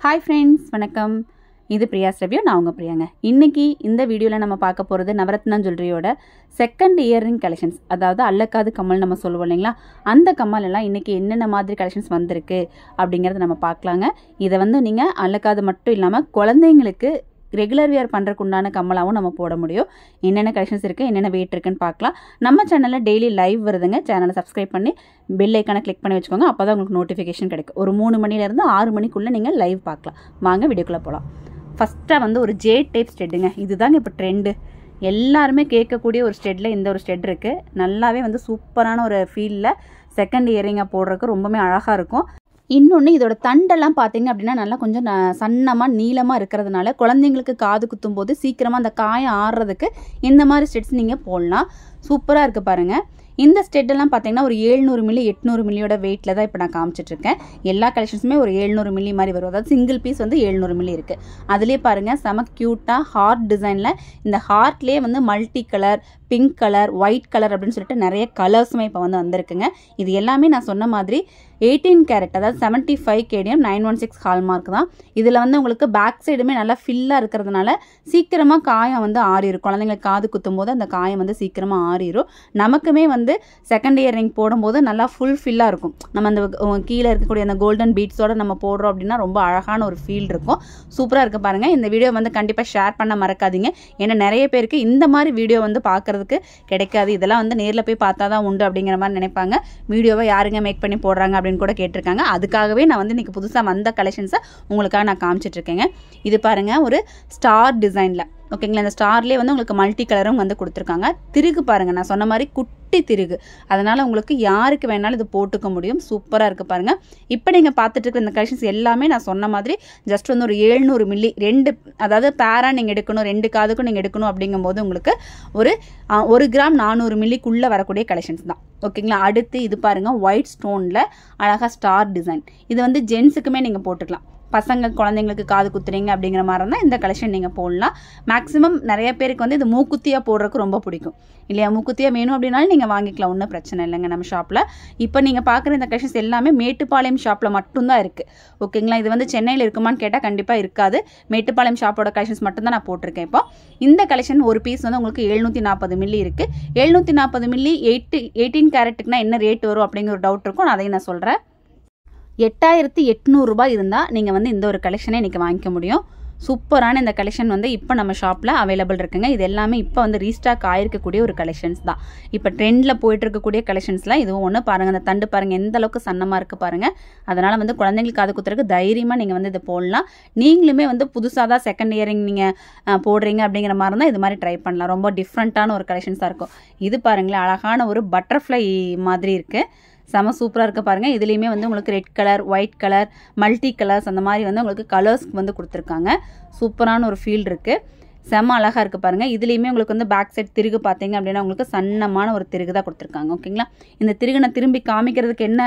Hi friends, வணக்கம். இது பிரியாஸ் review. நான் உங்க பிரியாங்க. இன்னைக்கு இந்த வீடியோல நம்ம பார்க்க போறது நவரத்னா ஜுவல்லரியோட செகண்ட் இயரிங் கலெக்ஷன்ஸ். அதாவது அல்லக்காது கம்மல் நம்ம சொல்லுவோம் இல்லைங்களா, அந்த கம்மல் எல்லாம் இன்னைக்கு என்னென்ன மாதிரி கலெக்ஷன்ஸ் வந்திருக்கு அப்படிங்கறத நம்ம பார்க்கலாங்க. இதை வந்து நீங்க அல்லக்காது மட்டும் இல்லாம குழந்தைங்களுக்கு ரெகுலர் வியர் பண்ணுறதுக்கு உண்டான கம்மலாகவும் நம்ம போட முடியும். என்னென்ன கலெக்ஷன்ஸ் இருக்குது, என்னென்ன வெயிட் இருக்குன்னு பார்க்கலாம். நம்ம சேனலில் டெய்லி லைவ் வருதுங்க. சேனலை சப்ஸ்கிரைப் பண்ணி பெல் ஐக்கானை கிளிக் பண்ணி வச்சுக்கோங்க. அப்போ தான் உங்களுக்கு நோட்டிஃபிகேஷன் கிடைக்கும். ஒரு 3 மணிலேருந்து 6 மணிக்குள்ளே நீங்கள் லைவ் பார்க்கலாம். வாங்க வீடியோக்குள்ளே போகலாம். ஃபஸ்ட்டாக வந்து ஒரு ஜே டைப் ஸ்டெட்டுங்க. இதுதாங்க இப்போ ட்ரெண்டு. எல்லாருமே கேட்கக்கூடிய ஒரு ஸ்டெட்டில் இந்த ஒரு ஸ்டெட் இருக்குது. நல்லாவே வந்து சூப்பரான ஒரு ஃபீலில் செகண்ட் இயரிங்காக போடுறதுக்கு ரொம்பவே அழகாக இருக்கும். இன்னொன்று இதோட தண்டெல்லாம் பார்த்தீங்க அப்படின்னா நல்லா கொஞ்சம் சன்னமாக நீளமாக இருக்கிறதுனால குழந்தைங்களுக்கு காது குத்தும் போது சீக்கிரமாக அந்த காயம் ஆடுறதுக்கு இந்த மாதிரி ஸ்டெட்ஸ் நீங்கள் போடலாம். சூப்பராக இருக்குது பாருங்கள். இந்த ஸ்டெட்டெல்லாம் பார்த்தீங்கன்னா ஒரு 700 மில்லி 800 மில்லியோட வெயிட்டில் தான் இப்போ நான் காமிச்சிட்ருக்கேன். எல்லா கலெக்ஷன்ஸுமே ஒரு 700 மில்லி மாதிரி வரும். அதாவது சிங்கிள் பீஸ் வந்து 700 மில்லி இருக்குது. அதுலேயே பாருங்கள் செம க்யூட்டாக ஹார்ட் டிசைனில் இந்த ஹார்ட்லேயே வந்து multi colour, pink colour, white colour அப்படின்னு சொல்லிட்டு நிறைய கலர்ஸுமே இப்போ வந்து வந்திருக்குங்க. இது எல்லாமே நான் சொன்ன மாதிரி 18 கேரட், அதாவது 75 கேடிஎம் 916 ஹால்மார்க் தான். இதில் வந்து உங்களுக்கு பேக் சைடுமே நல்லா ஃபில்லாக இருக்கிறதுனால சீக்கிரமாக காயம் வந்து ஆறிடும். குழந்தைங்களுக்கு காது குத்தும் போது அந்த காயம் வந்து சீக்கிரமாக ஆறிடும். நமக்குமே வந்து செகண்ட் இயர் ரிங் போடும்போது நல்லா ஃபுல் ஃபில்லாக இருக்கும். நம்ம அந்த கீழே இருக்கக்கூடிய அந்த கோல்டன் பீட்ஸோட நம்ம போடுறோம் அப்படின்னா ரொம்ப அழகான ஒரு ஃபீல் இருக்கும். சூப்பராக இருக்குது பாருங்கள். இந்த வீடியோ வந்து கண்டிப்பாக ஷேர் பண்ண மறக்காதீங்க. ஏன்னா நிறைய பேருக்கு இந்த மாதிரி வீடியோ வந்து பார்க்குறதுக்கு கிடைக்காது. இதெல்லாம் வந்து நேரில் போய் பார்த்தா தான் உண்டு அப்படிங்கிற மாதிரி நினைப்பாங்க. வீடியோவை யாருங்க மேக் பண்ணி போடுறாங்க அப்படின்னு கூட கேட்டிருக்காங்க. அதுக்காகவே நான் வந்து இன்னைக்கு புதுசாக வந்த கலெக்ஷன்ஸை உங்களுக்காக நான் காமிச்சிட்டு இருக்கேங்க. இது பாருங்க ஒரு ஸ்டார் டிசைனில், ஓகேங்களா. இந்த ஸ்டார்லேயே வந்து உங்களுக்கு மல்டி கலரும் வந்து கொடுத்துருக்காங்க. திருகு பாருங்கள், நான் சொன்ன மாதிரி குட்டி திருகு. அதனால் உங்களுக்கு யாருக்கு வேணாலும் இது போட்டுக்க முடியும். சூப்பராக இருக்குது பாருங்கள். இப்போ நீங்கள் பார்த்துட்டு இருக்கிற இந்த கலெக்ஷன்ஸ் எல்லாமே நான் சொன்ன மாதிரி ஜஸ்ட் வந்து ஒரு 700 மில்லி 2, அதாவது பேரா நீங்கள் எடுக்கணும், 2 காதுக்கும் நீங்கள் எடுக்கணும் அப்படிங்கும்போது உங்களுக்கு ஒரு 1 கிராம் 400 மில்லிக்குள்ளே வரக்கூடிய கலெக்ஷன்ஸ் தான், ஓகேங்களா. அடுத்து இது பாருங்கள் ஒயிட் ஸ்டோனில் அழகாக ஸ்டார் டிசைன். இது வந்து ஜென்ஸுக்குமே நீங்கள் போட்டுக்கலாம். பசங்க குழந்தைங்களுக்கு காது குத்துறீங்க அப்படிங்கிற மாதிரி இருந்தால் இந்த கலெக்ஷன் நீங்கள் போடலாம். மேக்ஸிமம் நிறைய பேருக்கு வந்து இது மூக்குத்தியாக போடுறதுக்கு ரொம்ப பிடிக்கும் இல்லையா. மூக்குத்தியாக வேணும் அப்படின்னாலும் நீங்கள் வாங்கிக்கலாம், ஒன்றும் பிரச்சனை இல்லைங்க நம்ம ஷாப்பில். இப்போ நீங்கள் பார்க்குற இந்த கலெக்ஷன்ஸ் எல்லாமே மேட்டுப்பாளையம் ஷாப்பில் மட்டும்தான் இருக்குது, ஓகேங்களா. இது வந்து சென்னையில் இருக்குமான்னு கேட்டால் கண்டிப்பாக இருக்காது. மேட்டுப்பாளையம் ஷாப்போட கலெக்ஷன்ஸ் மட்டும்தான் நான் போட்டிருக்கேன். இப்போ இந்த கலெக்ஷன் ஒரு பீஸ் வந்து உங்களுக்கு 740 மில்லி இருக்குது. 740 மில்லி 18 கேரட்டுக்குனா என்ன ரேட் வரும் அப்படிங்கிற ஒரு டவுட் இருக்கும். அதையும் நான் சொல்கிறேன். 8800 ரூபாய் இருந்தால் நீங்கள் வந்து இந்த ஒரு கலெக்ஷனை இன்றைக்கி வாங்கிக்க முடியும். சூப்பரான இந்த கலெக்ஷன் வந்து இப்போ நம்ம ஷாப்பில் அவைலபிள் இருக்குங்க. இது எல்லாமே இப்போ வந்து ரீஸ்டாக் ஆகிருக்கக்கூடிய ஒரு கலெக்ஷன்ஸ் தான். இப்போ ட்ரெண்டில் போயிட்டு இருக்கக்கூடிய கலெக்ஷன்ஸ்லாம் இதுவும் ஒன்று. பாருங்கள், அந்த தண்டு பாருங்கள் எந்த அளவுக்கு சன்னமாக இருக்குது பாருங்கள். அதனால் வந்து குழந்தைங்களுக்கு காது குத்துறதுக்கு தைரியமாக நீங்கள் வந்து இதை போடலாம். நீங்களுமே வந்து புதுசாக தான் செகண்ட் இயரிங் நீங்கள் போடுறீங்க அப்படிங்கிற மாதிரி இருந்தால் இது மாதிரி ட்ரை பண்ணலாம். ரொம்ப டிஃப்ரெண்ட்டான ஒரு கலெக்ஷன்ஸாக இருக்கும். இது பாருங்களேன், அழகான ஒரு பட்டர்ஃப்ளை மாதிரி இருக்குது. செம சூப்பராக இருக்க பாருங்கள். இதுலேயுமே வந்து உங்களுக்கு red colour, white colour, multi colours அந்த மாதிரி வந்து உங்களுக்கு கலர்ஸ்க்கு வந்து கொடுத்துருக்காங்க. சூப்பரான ஒரு ஃபீல் இருக்குது. செம அழகாக இருக்குது பாருங்கள். இதுலேயுமே உங்களுக்கு வந்து பேக் சைட் திருகு பார்த்தீங்க அப்படின்னா உங்களுக்கு சன்னமான ஒரு திருகு தான் கொடுத்துருக்காங்க, ஓகேங்களா. இந்த திருகு நான் திரும்பி காமிக்கிறதுக்கு என்ன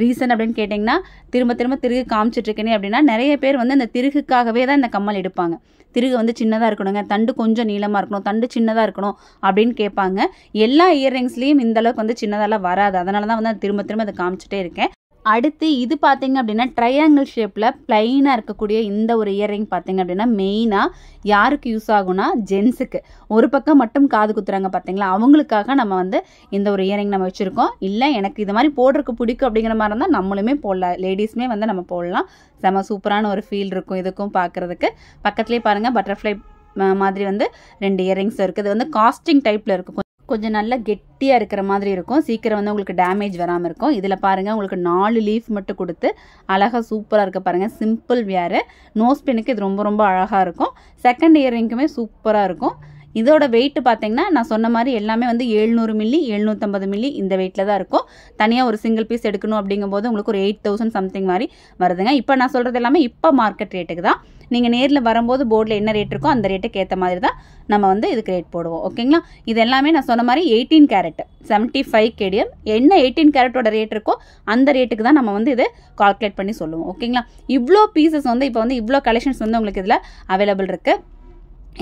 ரீசன் அப்படின்னு கேட்டிங்கன்னா, திரும்ப திரும்ப திருகு காமிச்சிட்ருக்கேனே அப்படின்னா நிறைய பேர் வந்து இந்த திருகுக்காகவே தான் இந்த கம்மல் எடுப்பாங்க. திருகு வந்து சின்னதாக இருக்கணுங்க, தண்டு கொஞ்சம் நீளமாக இருக்கணும், தண்டு சின்னதாக இருக்கணும் அப்படின்னு கேட்பாங்க. எல்லா இயர்ரிங்ஸ்லேயும் இந்த அளவுக்கு வந்து சின்னதாலாம் வராது. அதனால தான் வந்து திரும்ப திரும்ப அதை காமிச்சிட்டே இருக்கேன். அடுத்து இது பார்த்தீங்க அப்படின்னா ட்ரையாங்கிள் ஷேப்பில் பிளைனாக இருக்கக்கூடிய இந்த ஒரு இயர்ரிங் பார்த்தீங்க அப்படின்னா மெயினாக யாருக்கு யூஸ் ஆகும்னா ஜென்ஸுக்கு. ஒரு பக்கம் மட்டும் காது குத்துறாங்க பார்த்தீங்களா, அவங்களுக்காக நம்ம வந்து இந்த ஒரு இயர்ரிங் நம்ம வச்சுருக்கோம். இல்லை எனக்கு இது மாதிரி போடுறதுக்கு பிடிக்கும் அப்படிங்கிற மாதிரி இருந்தால் நம்மளுமே போடலாம், லேடிஸுமே வந்து நம்ம போடலாம். செம சூப்பரான ஒரு ஃபீல் இருக்கும் இதுக்கும் பார்க்குறதுக்கு. பக்கத்துலேயே பாருங்கள் பட்டர்ஃப்ளை மாதிரி வந்து 2 இயர்ரிங்ஸ் இருக்குது. இது வந்து காஸ்டிங் டைப்பில் இருக்கும். கொஞ்சம் நல்லா கெட்டியாக இருக்கிற மாதிரி இருக்கும். சீக்கிரம் வந்து உங்களுக்கு டேமேஜ் வராமல் இருக்கும். இதில் பாருங்கள் உங்களுக்கு 4 லீஃப் மட்டும் கொடுத்து அழகாக சூப்பராக இருக்க பாருங்கள். Simple wear. நோஸ் பின்னுக்கு இது ரொம்ப ரொம்ப அழகாக இருக்கும். செகண்ட் இயரிங்குமே சூப்பராக இருக்கும். இதோட வெயிட் பார்த்தீங்கன்னா நான் சொன்ன மாதிரி எல்லாமே வந்து 700 மில்லி 750 மில்லி இந்த வெயிட்டில் தான் இருக்கும். தனியாக ஒரு சிங்கிள் பீஸ் எடுக்கணும் அப்படிங்கும்போது உங்களுக்கு ஒரு 8000 சம்திங் மாதிரி வருதுங்க. இப்போ நான் சொல்கிறது எல்லாமே இப்போ மார்க்கெட் ரேட்டுக்கு தான். நீங்கள் நேரில் வரும்போது போர்டில் என்ன ரேட் இருக்கோ அந்த ரேட்டுக்கு ஏற்ற மாதிரி தான் நம்ம வந்து இதுக்கு ரேட் போடுவோம், ஓகேங்களா. இது எல்லாமே நான் சொன்ன மாதிரி 18 கேரட் 75 கேடிஎம். என்ன 18 கேரட்டோட ரேட் இருக்கோ அந்த ரேட்டுக்கு தான் நம்ம வந்து இது கால்குலேட் பண்ணி சொல்லுவோம், ஓகேங்களா. இவ்வளோ பீசஸ் வந்து இப்போ வந்து இவ்வளோ கலெக்ஷன்ஸ் வந்து உங்களுக்கு இதில் அவைலபிள் இருக்குது.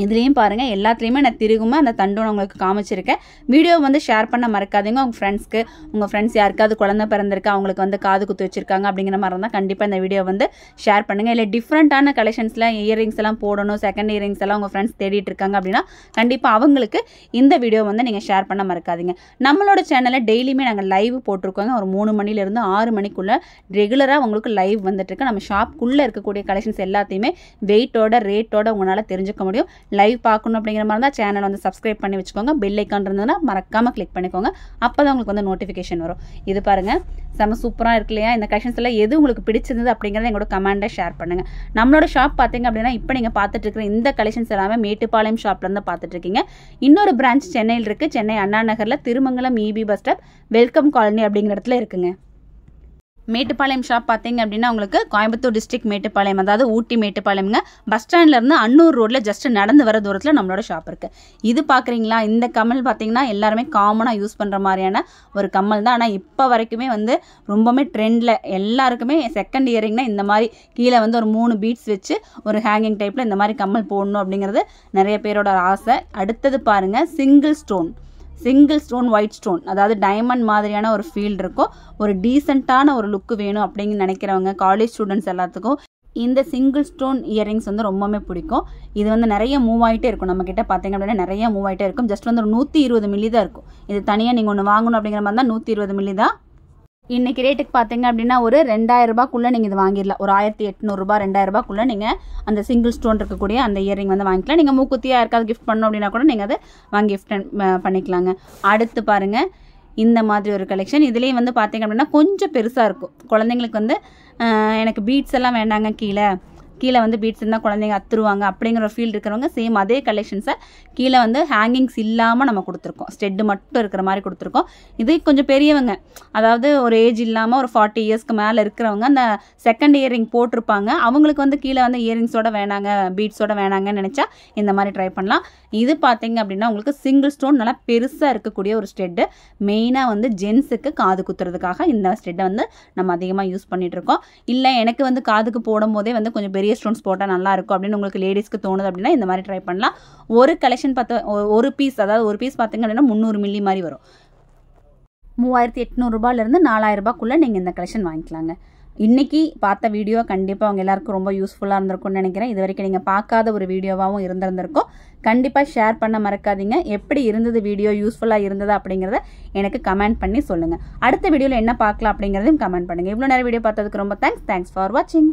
இதுலேயும் பாருங்கள் எல்லாத்துலேயுமே நான் திருகுமா அந்த தண்டோன் உங்களுக்கு காமிச்சிருக்கேன். வீடியோ வந்து ஷேர் பண்ண மறக்காதீங்க. உங்கள் ஃப்ரெண்ட்ஸ்க்கு, உங்கள் ஃப்ரெண்ட்ஸ் யாருக்காவது குழந்தை பிறந்திருக்கு, அவங்களுக்கு வந்து காது குத்து வச்சுருக்காங்க அப்படிங்கிற மாதிரி இருந்தால் கண்டிப்பாக இந்த வீடியோ வந்து ஷேர் பண்ணுங்கள். இல்லை டிஃப்ரெண்ட்டான கலெக்ஷன்ஸில் இயரிங்ஸ் எல்லாம் போடணும், செகண்ட் இயரிங்ஸ் எல்லாம் உங்கள் ஃப்ரெண்ட்ஸ் தேடிட்டு இருக்காங்க அப்படின்னா கண்டிப்பாக அவங்களுக்கு இந்த வீடியோ வந்து நீங்கள் ஷேர் பண்ண மறக்காதீங்க. நம்மளோட சேனலில் டெய்லியுமே நாங்கள் லைவ் போட்டிருக்கோங்க. ஒரு 3 மணிலேருந்து 6 மணிக்குள்ளே ரெகுலராக உங்களுக்கு லைவ் வந்துட்டுருக்கு. நம்ம ஷாப்புக்குள்ளே இருக்கக்கூடிய கலெக்ஷன்ஸ் எல்லாத்தையுமே வெயிட்டோட ரேட்டோட உங்களால் தெரிஞ்சுக்க முடியும். லைவ் பார்க்கணும் அப்படிங்கிற மாதிரி தான் சேனல் வந்து சப்ஸ்கிரைப் பண்ணி வச்சுக்கோங்க. பெல் ஐக்கான் இருந்ததுன்னா மறக்காமல் கிளிக் பண்ணிக்கோங்க. அப்போ தான் உங்களுக்கு வந்து நோட்டிஃபிகேஷன் வரும். இது பாருங்கள் செம்ம சூப்பராக இருக்கு இல்லையா? இந்த கலெக்ஷன்ஸ் எல்லாம் எது உங்களுக்கு பிடிச்சிருந்தது அப்படிங்கிறத எங்களோட கமெண்ட்டை ஷேர் பண்ணுங்கள். நம்மளோட ஷாப் பார்த்தீங்க அப்படின்னா இப்போ நீங்கள் பார்த்துட்டு இருக்கிற இந்த கலெக்ஷன்ஸ் எல்லாமே மேட்டுப்பாளையம் ஷாப்லேருந்து பார்த்துட்டு இருக்கீங்க. இன்னொரு பிரான்ச் சென்னையில் இருக்குது. சென்னை அண்ணா நகரில் Thirumangalam EB bus stop welcome colony அப்படிங்கிற இடத்துல இருக்குங்க. மேட்டுப்பாளையம் ஷாப் பார்த்தீங்க அப்படின்னா உங்களுக்கு கோயம்புத்தூர் டிஸ்ட்ரிக்ட் மேட்டுப்பாளையம், அதாவது ஊட்டி மேட்டுப்பாளையம்ங்க. பஸ் ஸ்டாண்ட்லேருந்து அன்னூர் ரோட்டில் ஜஸ்ட் நடந்து வர தூரத்தில் நம்மளோட ஷாப் இருக்குது. இது பார்க்குறீங்களா? இந்த கம்மல் பார்த்தீங்கன்னா எல்லாருமே காமனாக யூஸ் பண்ணுற மாதிரியான ஒரு கம்மல் தான். ஆனால் இப்போ வரைக்குமே வந்து ரொம்பவுமே ட்ரெண்டில் எல்லாருக்குமே செகண்ட் இயரிங்னா இந்த மாதிரி கீழே வந்து ஒரு 3 பீட்ஸ் வச்சு ஒரு ஹேங்கிங் டைப்பில் இந்த மாதிரி கம்மல் போடணும் அப்படிங்கிறது நிறைய பேரோட ஆசை. அடுத்தது பாருங்கள் சிங்கிள் ஸ்டோன் ஒயிட் ஸ்டோன், அதாவது டைமண்ட் மாதிரியான ஒரு ஃபீல் இருக்கும். ஒரு டீசெண்டான ஒரு லுக்கு வேணும் அப்படின்னு நினைக்கிறவங்க காலேஜ் ஸ்டூடெண்ட்ஸ் எல்லாத்துக்கும் இந்த சிங்கிள் ஸ்டோன் இயரிங்ஸ் வந்து ரொம்பவே பிடிக்கும். இது வந்து நிறைய மூவ் ஆகிட்டே இருக்கும். நம்மக்கிட்ட பார்த்தீங்க அப்படின்னா நிறைய மூவ் ஆகிட்டே இருக்கும். ஜஸ்ட் வந்து ஒரு 120 மில்லி தான் இருக்கும். இது தனியாக நீங்கள் ஒன்று வாங்கணும் அப்படிங்கிற மாதிரி தான் 120 மில்லி தான். இன்றைக்கி ரேட்டுக்கு பார்த்தீங்க அப்படின்னா ஒரு 2000 ரூபாய்க்குள்ளே நீங்கள் இது வாங்கிடலாம். ஒரு 1800 ரூபா 2000 ரூபாய்க்குள்ளே நீங்கள் அந்த சிங்கிள் ஸ்டோன் இருக்கக்கூடிய அந்த இயரிங் வந்து வாங்கிக்கலாம். நீங்கள் மூக்குத்தியாக யாருக்காவது கிஃப்ட் பண்ணணும் அப்படின்னா கூட நீங்கள் அதை வாங்கி கிஃப்ட் பண்ணிக்கலாங்க. அடுத்து பாருங்கள் இந்த மாதிரி ஒரு கலெக்ஷன். இதுலேயும் வந்து பார்த்தீங்க அப்படின்னா கொஞ்சம் பெருசாக இருக்கும். குழந்தைங்களுக்கு வந்து எனக்கு பீட்ஸ் எல்லாம் வேண்டாங்க, கீழே வந்து பீட்ஸ் இருந்தால் குழந்தைங்க அத்துருவாங்க அப்படிங்கிற ஒரு ஃபீல் இருக்கிறவங்க சேம் அதே கலெக்ஷன்ஸை கீழே வந்து ஹேங்கிங்ஸ் இல்லாமல் நம்ம கொடுத்துருக்கோம். ஸ்டெட்டு மட்டும் இருக்கிற மாதிரி கொடுத்துருக்கோம். இது கொஞ்சம் பெரியவங்க, அதாவது ஒரு ஏஜ் இல்லாமல் ஒரு 40 இயர்ஸ்க்கு மேலே இருக்கிறவங்க அந்த செகண்ட் இயரிங் போட்டிருப்பாங்க. அவங்களுக்கு வந்து கீழே வந்து இயரிங்ஸோட வேணாங்க, பீட்ஸோட வேணாங்கன்னு நினச்சா இந்த மாதிரி ட்ரை பண்ணலாம். இது பார்த்தீங்க அப்படின்னா உங்களுக்கு சிங்கிள் ஸ்டோன் நல்லா பெருசாக இருக்கக்கூடிய ஒரு ஸ்டெட்டு. மெயினாக வந்து ஜென்ஸுக்கு காது குத்துறதுக்காக இந்த ஸ்டெட்டை வந்து நம்ம அதிகமாக யூஸ் பண்ணிகிட்டு இருக்கோம். இல்லை எனக்கு வந்து காதுக்கு போடும் போதே வந்து கொஞ்சம் பெரிய ஸ்டோன்ஸ் போட்டால் நல்லா இருக்கும் அப்படின்னு உங்களுக்கு லேடிஸ்க்கு தோணுது அப்படின்னா இந்த மாதிரி ட்ரை பண்ணலாம். ஒரு கலெக்ஷன் ஒரு பீஸ், அதாவது ஒரு பீஸ் பார்த்தீங்க அப்படின்னா 300 மில்லி மாதிரி வரும். 3800 ரூபாயிலிருந்து 4000 ரூபாய்க்குள்ளே நீங்கள் இந்த கலெக்ஷன் வாங்கிக்கலாங்க. இன்றைக்கி பார்த்த வீடியோ கண்டிப்பாக அவங்க எல்லாருக்கும் ரொம்ப யூஸ்ஃபுல்லாக இருந்திருக்கும்னு நினைக்கிறேன். இது வரைக்கும் நீங்கள் பார்க்காத ஒரு வீடியோவாகவும் இருந்திருக்கும். கண்டிப்பாக ஷேர் பண்ண மறக்காதீங்க. எப்படி இருந்தது வீடியோ, யூஸ்ஃபுல்லாக இருந்தது அப்படிங்கிறத எனக்கு கமெண்ட் பண்ணி சொல்லுங்கள். அடுத்த வீடியோவில் என்ன பார்க்கலாம் அப்படிங்கிறதையும் கமெண்ட் பண்ணுங்கள். இவ்வளோ நேரம் வீடியோ பார்த்ததுக்கு ரொம்ப தேங்க்ஸ் ஃபார் வாட்சிங்.